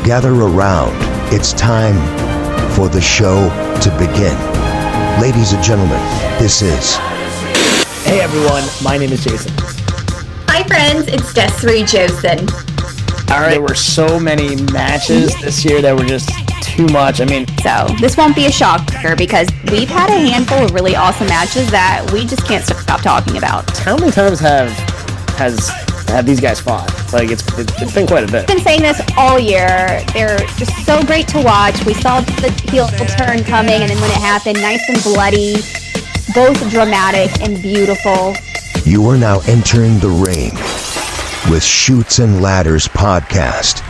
Gather around. It's time for the show to begin. Ladies and gentlemen, this is... Hey everyone, my name is Jason. Hi friends, it's Desiree Josen. All right, there were so many matches this year that were just too much. So this won't be a shocker because we've had a handful of really awesome matches that we just can't stop talking about. How many times have these guys fought? Like it's been quite a bit. I've been saying this all year. They're just so great to watch. We saw the heel turn coming, and then when it happened, nice and bloody, both dramatic and beautiful. You are now entering the ring with Shoots and Ladders podcast.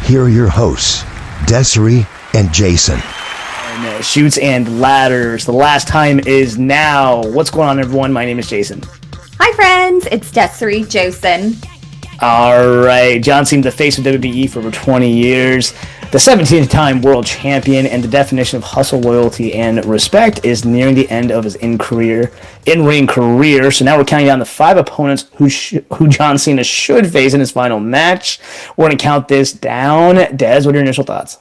Here are your hosts, Desiree and Jason. And, Shoots and Ladders. The last time is now. What's going on, everyone? My name is Jason. Hi friends, it's Desiree Josen. All right, John Cena, the face of WWE for over 20 years, the 17th-time world champion, and the definition of hustle, loyalty, and respect, is nearing the end of his in-ring career. So now we're counting down the 5 opponents who John Cena should face in his final match. We're going to count this down. Des, what are your initial thoughts?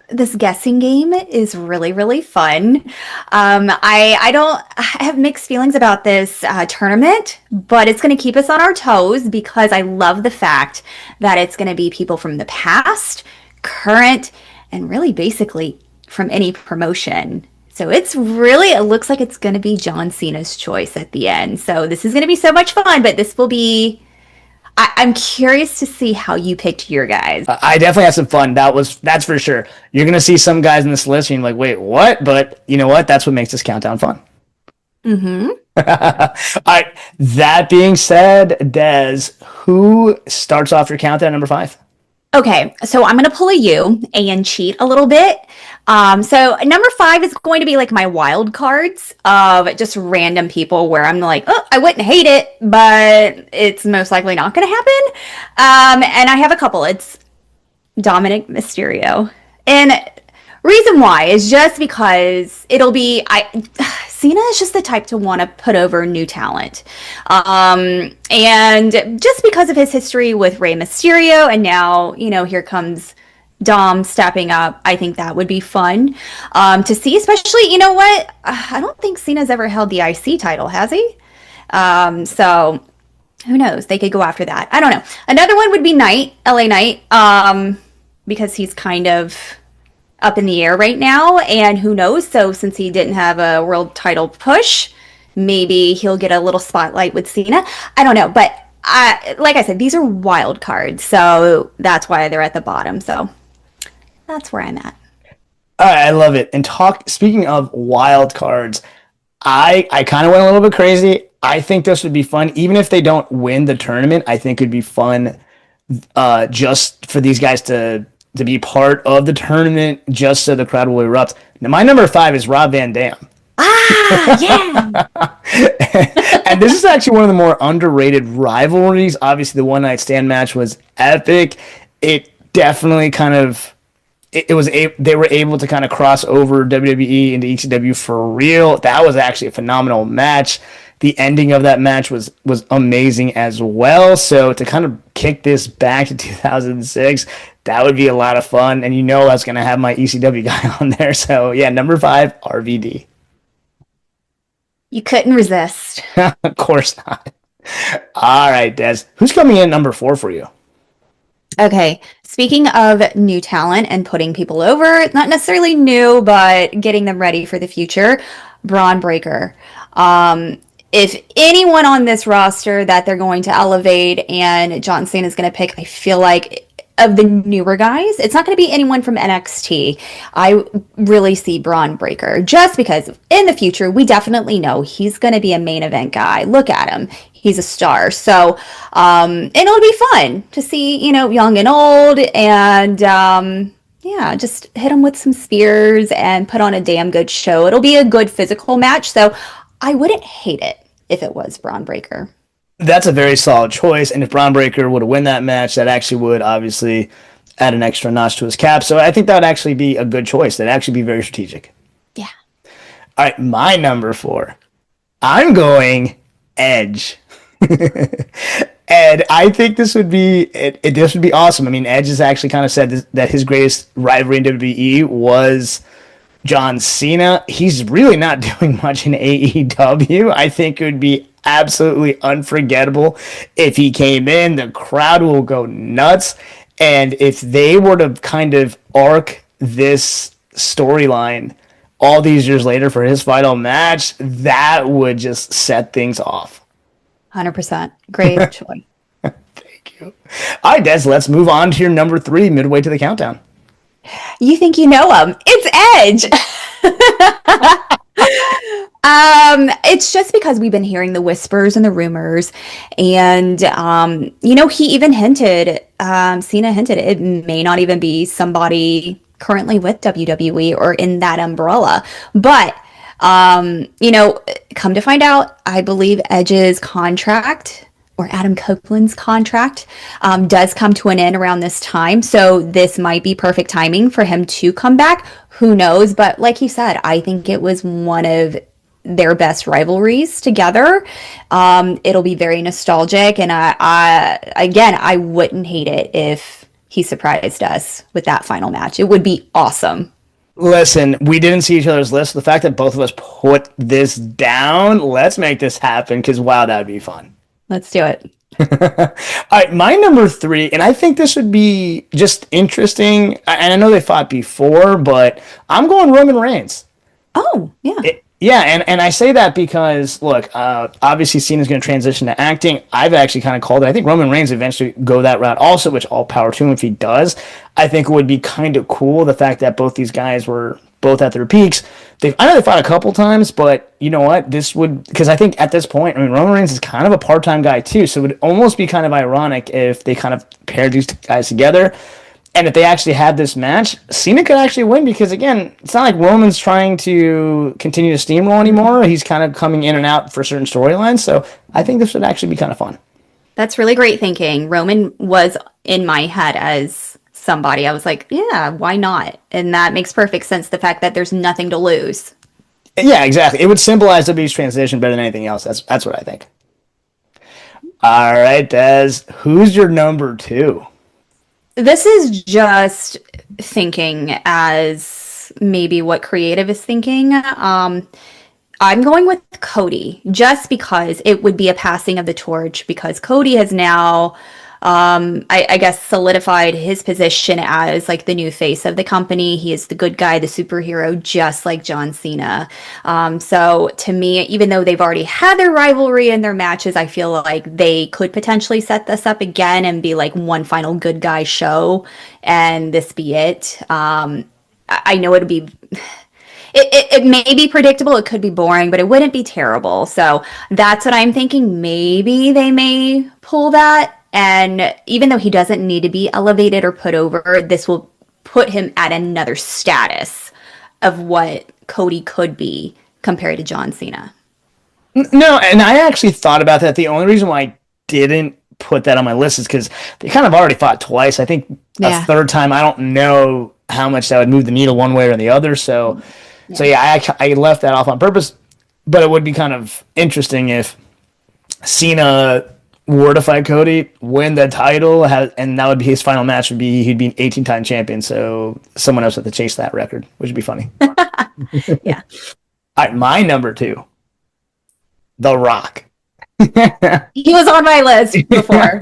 This guessing game is really, really fun. I have mixed feelings about this tournament, but it's going to keep us on our toes because I love the fact that it's going to be people from the past, current, and really basically from any promotion. So it looks like it's going to be John Cena's choice at the end. So this is going to be so much fun, but this will be... I'm curious to see how you picked your guys. I definitely had some fun. That's for sure. You're going to see some guys in this list and you're like, wait, what? But you know what? That's what makes this countdown fun. Mm-hmm. All right. That being said, Des, who starts off your countdown number 5? Okay, so I'm going to pull a U and cheat a little bit. So number 5 is going to be like my wild cards of just random people where I'm like, oh, I wouldn't hate it, but it's most likely not going to happen. And I have a couple. It's Dominic Mysterio. And reason why is just because Cena is just the type to want to put over new talent. And just because of his history with Rey Mysterio, and now, here comes Dom stepping up, I think that would be fun to see, especially, you know what? I don't think Cena's ever held the IC title, has he? So who knows? They could go after that. I don't know. Another one would be LA Knight, because he's kind of up in the air right now, and who knows, so since he didn't have a world title push, maybe he'll get a little spotlight with Cena. I don't know, but like I said, these are wild cards, so that's why they're at the bottom. So that's where I'm at. All right, I love it. And speaking of wild cards, I kind of went a little bit crazy. I think this would be fun, even if they don't win the tournament. I think it'd be fun just for these guys to be part of the tournament, just so the crowd will erupt. Now, my number 5 is Rob Van Dam. Yeah. And this is actually one of the more underrated rivalries. Obviously, the one-night stand match was epic. It definitely they were able to kind of cross over WWE into ECW for real. That was actually a phenomenal match. The ending of that match was amazing as well. So to kind of kick this back to 2006, that would be a lot of fun. And I was going to have my ECW guy on there. So yeah, number 5, RVD. You couldn't resist. Of course not. All right, Des. Who's coming in number 4 for you? Okay, speaking of new talent and putting people over, not necessarily new, but getting them ready for the future, Braun Breaker. If anyone on this roster that they're going to elevate and John Cena is going to pick, I feel like of the newer guys, it's not going to be anyone from NXT. I really see Braun Breaker just because in the future, we definitely know he's going to be a main event guy. Look at him. He's a star. So, and it'll be fun to see, young and old, and just hit him with some spears and put on a damn good show. It'll be a good physical match. So I wouldn't hate it if it was Braun Breaker. That's a very solid choice, and if Braun Breaker would have won that match, that actually would obviously add an extra notch to his cap. So I think that would actually be a good choice. That'd actually be very strategic. Yeah. All right, my number 4. I'm going Edge. And I think this would be this would be awesome. I mean, Edge has actually kind of said that his greatest rivalry in WWE was John Cena. He's really not doing much in AEW. I think it would be absolutely unforgettable if he came in. The crowd will go nuts. And if they were to kind of arc this storyline all these years later for his final match, that would just set things off. 100%. Great choice. Thank you. All right, Des, let's move on to your number 3 midway to the countdown. You think you know him. It's Edge. It's just because we've been hearing the whispers and the rumors, and he even hinted, Cena hinted it may not even be somebody currently with WWE or in that umbrella. But come to find out, I believe Edge's contract, or Adam Copeland's contract, does come to an end around this time. So this might be perfect timing for him to come back. Who knows? But like you said, I think it was one of their best rivalries together. It'll be very nostalgic. And I wouldn't hate it if he surprised us with that final match. It would be awesome. Listen, we didn't see each other's list. The fact that both of us put this down, let's make this happen, because wow, that would be fun. Let's do it. All right, my number 3, and I think this would be just interesting. And I know they fought before, but I'm going Roman Reigns. Oh, yeah. And I say that because, look, obviously Cena's going to transition to acting. I've actually kind of called it. I think Roman Reigns eventually go that route also, which all power to him if he does. I think it would be kind of cool, the fact that both these guys were both at their peaks. I know they fought a couple times, but you know what? Because I think at this point, I mean, Roman Reigns is kind of a part-time guy too, so it would almost be kind of ironic if they kind of paired these guys together. And if they actually had this match, Cena could actually win because, again, it's not like Roman's trying to continue to steamroll anymore. He's kind of coming in and out for certain storylines. So I think this would actually be kind of fun. That's really great thinking. Roman was in my head as somebody. I was like, yeah, why not? And that makes perfect sense, the fact that there's nothing to lose. Yeah, exactly. It would symbolize WWE's transition better than anything else. That's what I think. All right, Des, who's your number 2? This is just thinking as maybe what creative is thinking. I'm going with Cody just because it would be a passing of the torch, because Cody has now, I guess, solidified his position as like the new face of the company. He is the good guy, the superhero, just like John Cena. So to me, even though they've already had their rivalry in their matches, I feel like they could potentially set this up again and be like one final good guy show, and this be it. I know it'd be... It may be predictable, it could be boring, but it wouldn't be terrible. So that's what I'm thinking. Maybe they may pull that. And even though he doesn't need to be elevated or put over, this will put him at another status of what Cody could be compared to John Cena. No, and I actually thought about that. The only reason why I didn't put that on my list is because they kind of already fought twice. I think a third time, I don't know how much that would move the needle one way or the other. So I left that off on purpose. But it would be kind of interesting if Cena were to fight Cody, win the title, and that would be his final match. He'd be an 18-time champion. So someone else had to chase that record, which would be funny. Yeah. All right, my number 2, The Rock. He was on my list before.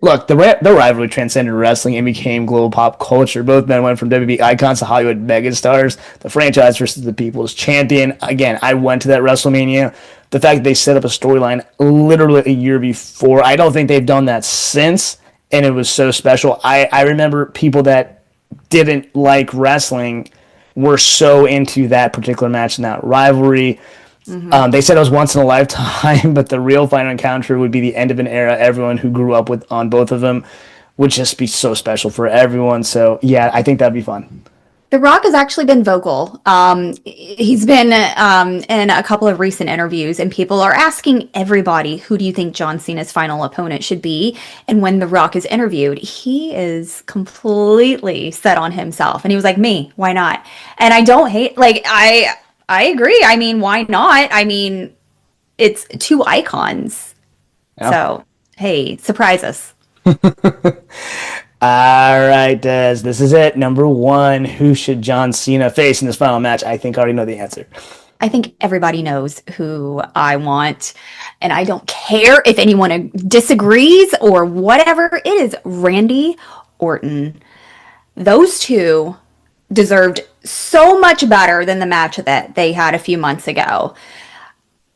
Look, the rivalry transcended wrestling and became global pop culture. Both men went from WWE icons to Hollywood megastars. The franchise versus the people's champion. Again, I went to that WrestleMania. The fact that they set up a storyline literally a year before, I don't think they've done that since, and it was so special. I remember people that didn't like wrestling were so into that particular match and that rivalry. Mm-hmm. They said it was once in a lifetime, but the real final encounter would be the end of an era. Everyone who grew up on both of them would just be so special for everyone. So, yeah, I think that'd be fun. The Rock has actually been vocal. He's been in a couple of recent interviews, and people are asking everybody, who do you think John Cena's final opponent should be? And when The Rock is interviewed, he is completely set on himself. And he was like, me, why not? And I don't hate, I agree. I mean, why not? I mean, it's two icons. Yeah. So Hey, surprise us. All right, Des, this is it. Number one, who should John Cena face in this final match? I think I already know the answer. I think everybody knows who I want, and I don't care if anyone disagrees or whatever. It is Randy Orton. Those two deserved so much better than the match that they had a few months ago.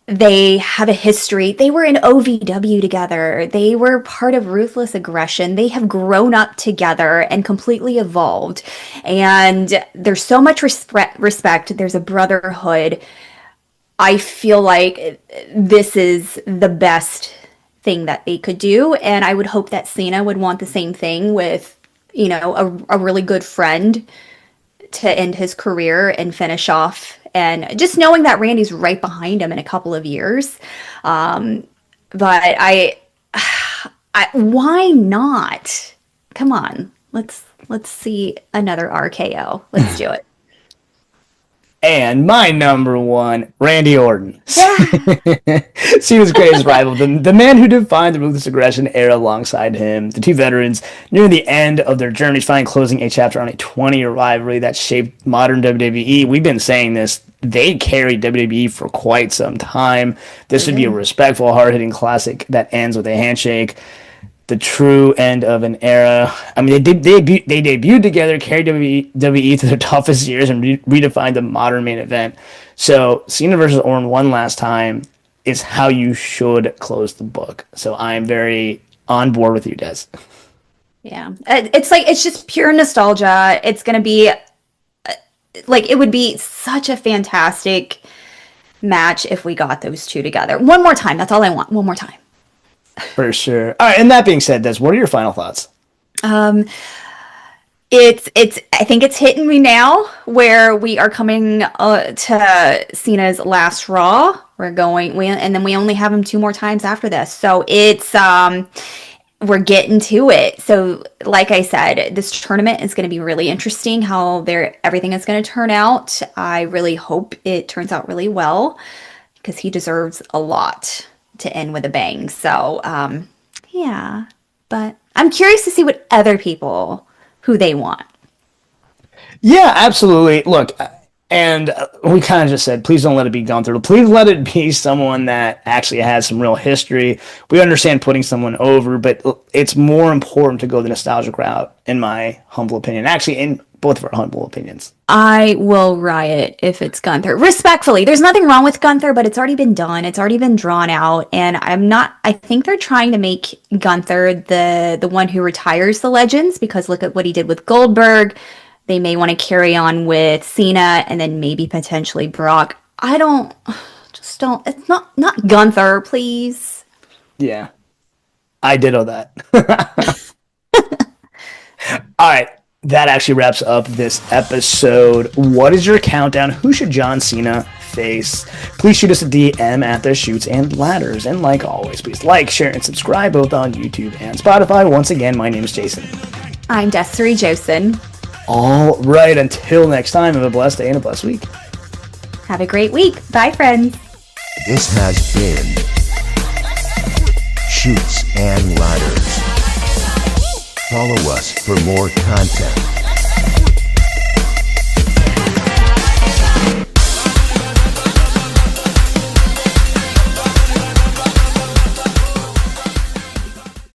They have a history. They were in OVW together. They were part of Ruthless Aggression. They have grown up together and completely evolved. And there's so much respect. There's a brotherhood. I feel like this is the best thing that they could do. And I would hope that Cena would want the same thing with, a really good friend to end his career and finish off. And just knowing that Randy's right behind him in a couple of years. But why not? Come on, let's see another RKO. Let's do it. And my number one, Randy Orton. Yeah. Cena's greatest rival, the man who defined the Ruthless Aggression era alongside him. The two veterans near the end of their journeys, finally closing a chapter on a 20-year rivalry that shaped modern WWE. We've been saying this. They carried WWE for quite some time. This would be a respectful, hard-hitting classic that ends with a handshake. The true end of an era. I mean, they debuted together, carried WWE through their toughest years, and redefined the modern main event. So, Cena versus Orton one last time is how you should close the book. So, I'm very on board with you, Des. Yeah, it's just pure nostalgia. It's gonna be it would be such a fantastic match if we got those two together one more time. That's all I want. One more time. For sure. All right, and that being said, Des, what are your final thoughts? It's I think it's hitting me now where we are coming to Cena's last Raw. And then we only have him two more times after this. So it's we're getting to it. So like I said, this tournament is going to be really interesting how everything is going to turn out. I really hope it turns out really well because he deserves a lot to end with a bang. So, yeah, but I'm curious to see what other people, who they want. Yeah, absolutely. Look, and we kind of just said, please don't let it be Gunther. Please let it be someone that actually has some real history. We understand putting someone over, but it's more important to go the nostalgic route, in my humble opinion. Actually, in both of our humble opinions. I will riot if it's Gunther. Respectfully, there's nothing wrong with Gunther, but it's already been done. It's already been drawn out. And I think they're trying to make Gunther the one who retires the legends, because look at what he did with Goldberg. They may want to carry on with Cena and then maybe potentially Brock. It's not Gunther, please. Yeah. I ditto that. All right. That actually wraps up this episode. What is your countdown? Who should John Cena face? Please shoot us a DM at the Shoots and Ladders. And like always, please like, share, and subscribe both on YouTube and Spotify. Once again, my name is Jason. I'm Desiree Josen. All right. Until next time, have a blessed day and a blessed week. Have a great week. Bye, friends. This has been Shoots and Ladders. Follow us for more content.